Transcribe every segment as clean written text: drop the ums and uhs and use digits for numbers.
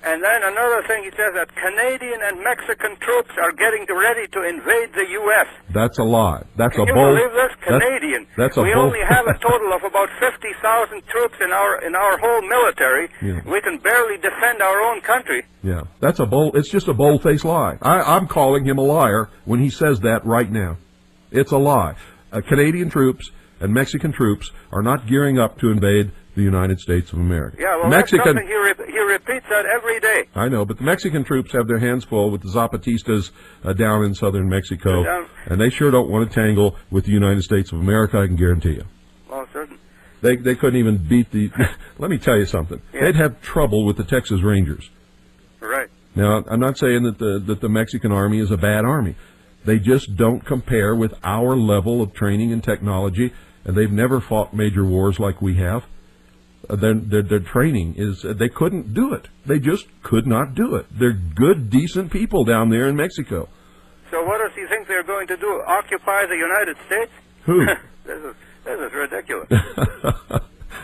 And then another thing, he says that Canadian and Mexican troops are getting ready to invade the U.S. That's a lie. That's Can a you bull. believe this? Canadian. That's a we bull. only have a total of about 50,000 troops in our whole military. Yeah. We can barely defend our own country. Yeah, that's a bull. It's just a bold-faced lie. I'm calling him a liar when he says that right now. It's a lie. Canadian troops and Mexican troops are not gearing up to invade the United States of America. Yeah, well, that's something he repeats that every day. I know, but the Mexican troops have their hands full with the Zapatistas down in southern Mexico, and they sure don't want to tangle with the United States of America, I can guarantee you. Well, certain. They couldn't even beat the... Let me tell you something. Yeah. They'd have trouble with the Texas Rangers. Right. Now, I'm not saying that the Mexican army is a bad army. They just don't compare with our level of training and technology, and they've never fought major wars like we have. Their training is, they couldn't do it. They just could not do it. They're good, decent people down there in Mexico. So what does he think they're going to do? Occupy the United States? Who? This is ridiculous.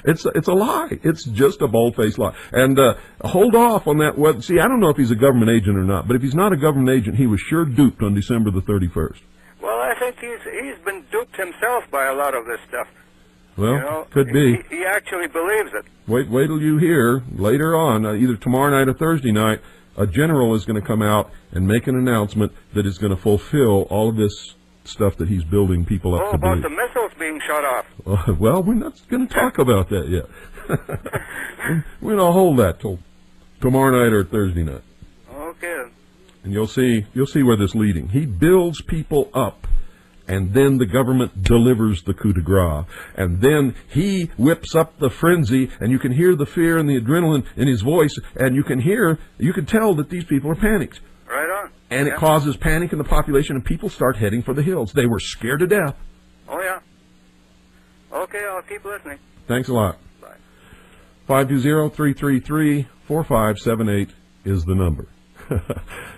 It's a lie. It's just a bold-faced lie. And hold off on that. See, I don't know if he's a government agent or not, but if he's not a government agent, he was sure duped on December the 31st. Well, I think he's been duped himself by a lot of this stuff. Well, you know, could be. He actually believes it. Wait till you hear later on, either tomorrow night or Thursday night, a general is going to come out and make an announcement that is going to fulfill all of this stuff that he's building people up to do. Oh, about the missiles being shot off. Well, we're not going to talk about that yet. We're going to hold that till tomorrow night or Thursday night. Okay. And you'll see where this is leading. He builds people up, and then the government delivers the coup de grace. And then he whips up the frenzy, and you can hear the fear and the adrenaline in his voice, and you can tell that these people are panicked. Right on. And it causes panic in the population, and people start heading for the hills. They were scared to death. Oh, yeah. Okay, I'll keep listening. Thanks a lot. Bye. 520-333-4578 is the number.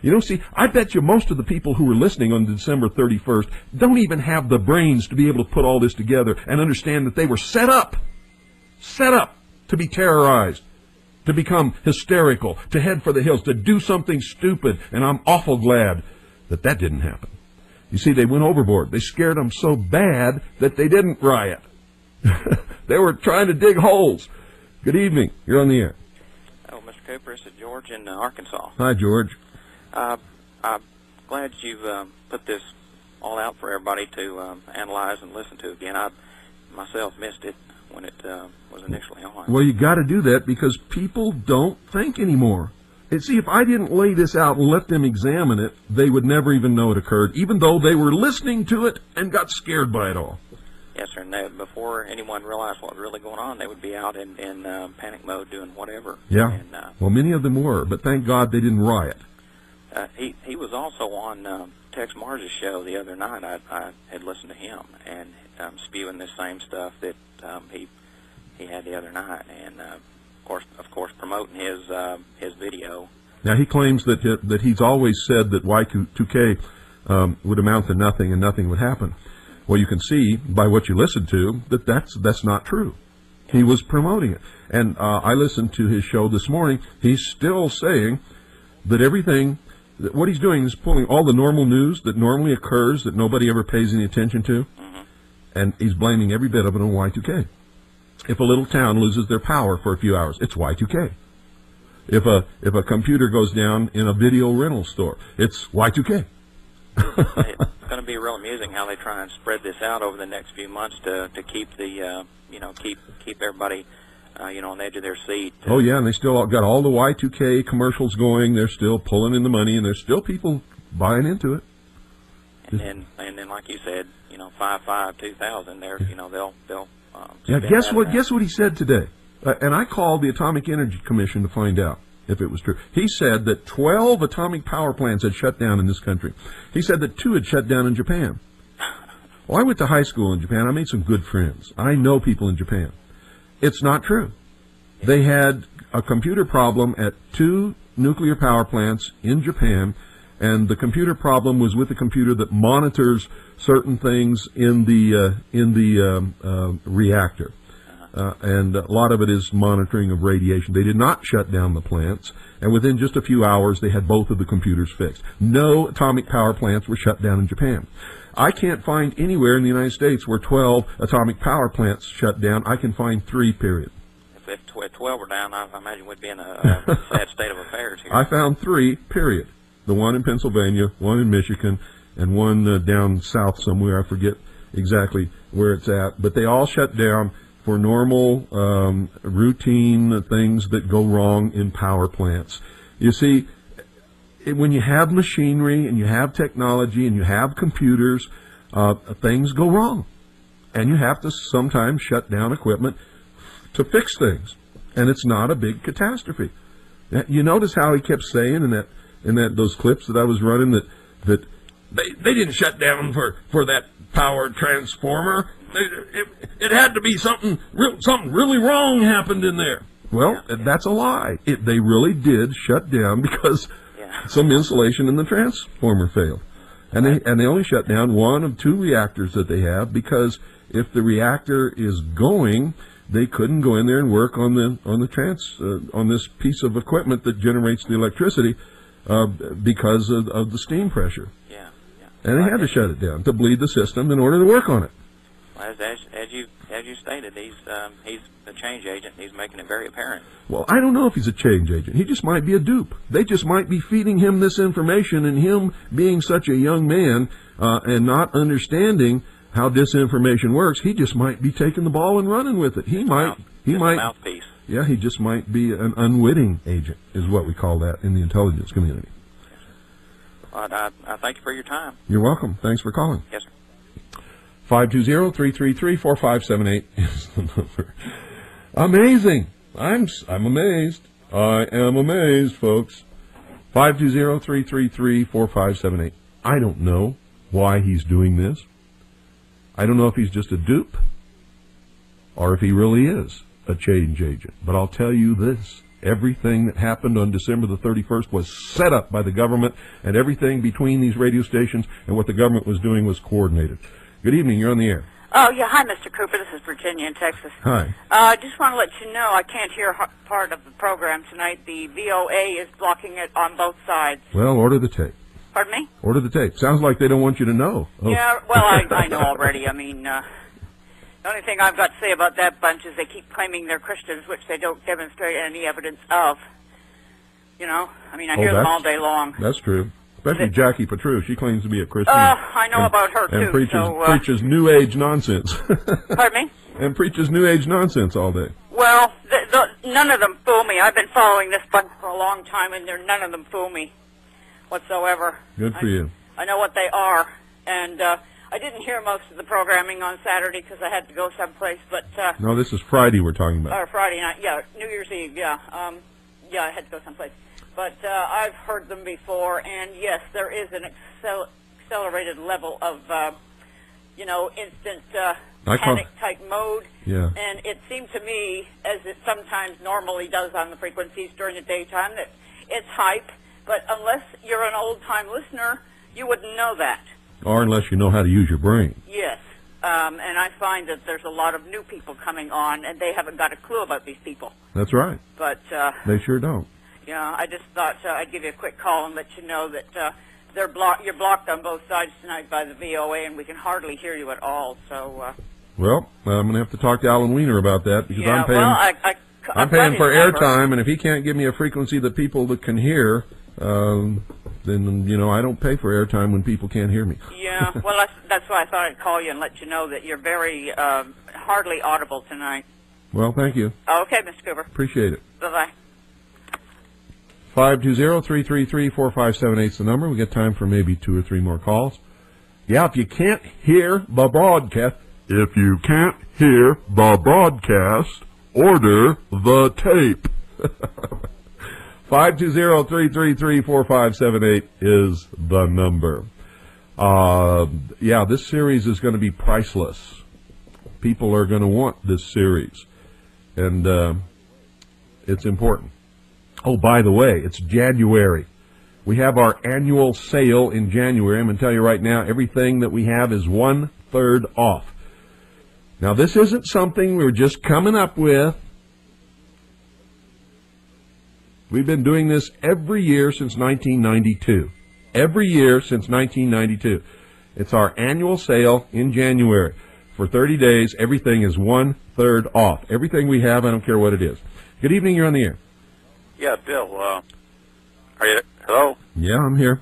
You know, see, I bet you most of the people who were listening on December 31st don't even have the brains to be able to put all this together and understand that they were set up to be terrorized, to become hysterical, to head for the hills, to do something stupid, and I'm awful glad that didn't happen. You see, they went overboard. They scared them so bad that they didn't riot. They were trying to dig holes. Good evening. You're on the air. Oh, Mr. Cooper, it's George in Arkansas. Hi, George. I'm glad you've put this all out for everybody to analyze and listen to again. I myself missed it when it was initially on. Well, you got to do that because people don't think anymore. And see, if I didn't lay this out and let them examine it, they would never even know it occurred, even though they were listening to it and got scared by it all. Yes, sir. And before anyone realized what was really going on, they would be out in panic mode doing whatever. Yeah. And, well, many of them were, but thank God they didn't riot. He was also on Tex Mars' show the other night. I had listened to him and spewing this same stuff that he had the other night, and of course promoting his video. Now he claims that he's always said that Y2K would amount to nothing and nothing would happen. Well, you can see by what you listened to that that's not true. He was promoting it, and I listened to his show this morning. He's still saying that what he's doing is pulling all the normal news that normally occurs that nobody ever pays any attention to, and he's blaming every bit of it on Y2K. If a little town loses their power for a few hours, it's Y2K. If a computer goes down in a video rental store, it's Y2K. It's going to be real amusing how they try and spread this out over the next few months to keep the keep everybody on the edge of their seat. Oh yeah, and they still got all the Y2K commercials going. They're still pulling in the money, and there's still people buying into it. And then like you said, 2000. They'll yeah. Guess what he said today? And I called the Atomic Energy Commission to find out if it was true. He said that 12 atomic power plants had shut down in this country. He said that 2 had shut down in Japan. Well, I went to high school in Japan. I made some good friends. I know people in Japan. It's not true. They had a computer problem at 2 nuclear power plants in Japan, and the computer problem was with the computer that monitors certain things in the reactor. and a lot of it is monitoring of radiation. They did not shut down the plants, and within just a few hours, they had both of the computers fixed. No atomic power plants were shut down in Japan. I can't find anywhere in the United States where 12 atomic power plants shut down. I can find 3, period. If 12 were down, I imagine we'd be in a sad state of affairs here. I found 3, period. The one in Pennsylvania, one in Michigan, and one down south somewhere. I forget exactly where it's at. But they all shut down for normal, routine things that go wrong in power plants. You see, when you have machinery and you have technology and you have computers, things go wrong. And you have to sometimes shut down equipment to fix things. And it's not a big catastrophe. You notice how he kept saying in those clips that I was running that they didn't shut down for that power transformer. It had to be something really wrong happened in there. Well, that's a lie. They really did shut down because some insulation in the transformer failed. And they only shut down 1 of 2 reactors that they have, because if the reactor is going, they couldn't go in there and work on this piece of equipment that generates the electricity because of the steam pressure. Yeah. And they had to shut it down to bleed the system in order to work on it. Well, as you stated, he's a change agent. He's making it very apparent. Well, I don't know if he's a change agent. He just might be a dupe. They just might be feeding him this information, and him being such a young man and not understanding how disinformation works, he just might be taking the ball and running with it. He might a mouthpiece. Yeah, he just might be an unwitting agent, is what we call that in the intelligence community. Well, I thank you for your time. You're welcome. Thanks for calling. Yes, sir. 520-333-4578 is the number. Amazing. I'm amazed. I am amazed, folks. 520-333-4578. I don't know why he's doing this. I don't know if he's just a dupe or if he really is a change agent. But I'll tell you this. Everything that happened on December the 31st was set up by the government, and everything between these radio stations and what the government was doing was coordinated. Good evening. You're on the air. Oh, yeah. Hi, Mr. Cooper. This is Virginia in Texas. Hi. I just want to let you know I can't hear part of the program tonight. The VOA is blocking it on both sides. Well, order the tape. Pardon me? Order the tape. Sounds like they don't want you to know. Oh. Yeah, well, I know already. I mean, the only thing I've got to say about that bunch is they keep claiming they're Christians, which they don't demonstrate any evidence of. You know? I mean, I hear them all day long. That's true. Especially Jackie Petru. She claims to be a Christian. I know about her, too. And preaches New Age nonsense. Pardon me? And preaches New Age nonsense all day. Well, none of them fool me. I've been following this bunch for a long time, and none of them fool me whatsoever. Good for you. I know what they are. And I didn't hear most of the programming on Saturday because I had to go someplace. But no, this is Friday we're talking about. Or Friday night, yeah. New Year's Eve, yeah. Yeah, I had to go someplace. But I've heard them before, and yes, there is an accelerated level of, instant panic-type mode. Yeah. And it seemed to me, as it sometimes normally does on the frequencies during the daytime, that it's hype. But unless you're an old-time listener, you wouldn't know that. Or unless you know how to use your brain. Yes. And I find that there's a lot of new people coming on, and they haven't got a clue about these people. That's right. But they sure don't. Yeah, I just thought I'd give you a quick call and let you know that you're blocked on both sides tonight by the VOA, and we can hardly hear you at all. So. Well, I'm going to have to talk to Alan Weiner about that, because yeah, I'm paying for airtime, and if he can't give me a frequency that people that can hear, then I don't pay for airtime when people can't hear me. Yeah, well, that's why I thought I'd call you and let you know that you're very hardly audible tonight. Well, thank you. Okay, Mr. Cooper. Appreciate it. Bye-bye. 520-333-4578 is the number. We got time for maybe 2 or 3 more calls. Yeah, if you can't hear the broadcast, order the tape. 520-333-4578 is the number. This series is going to be priceless. People are going to want this series. And it's important. Oh, by the way, it's January. We have our annual sale in January. I'm going to tell you right now, everything that we have is 1/3 off. Now, this isn't something we're just coming up with. We've been doing this every year since 1992. Every year since 1992. It's our annual sale in January. For 30 days, everything is 1/3 off. Everything we have, I don't care what it is. Good evening, you're on the air. Yeah, Bill, are you, hello? Yeah, I'm here.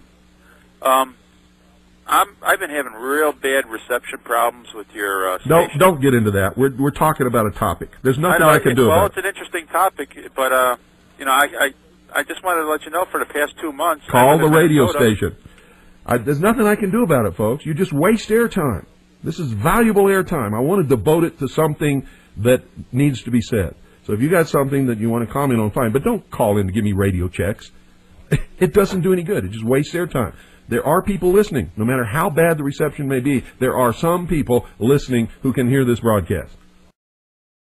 I've been having real bad reception problems with your station. Don't get into that. We're talking about a topic. There's nothing I can do well, about it. it's an interesting topic, but you know, I just wanted to let you know for the past 2 months. Call the radio station. There's nothing I can do about it, folks. You just waste airtime. This is valuable airtime. I want to devote it to something that needs to be said. So if you got something that you want to comment on, fine. But don't call in to give me radio checks. It doesn't do any good. It just wastes airtime. There are people listening. No matter how bad the reception may be, there are some people listening who can hear this broadcast.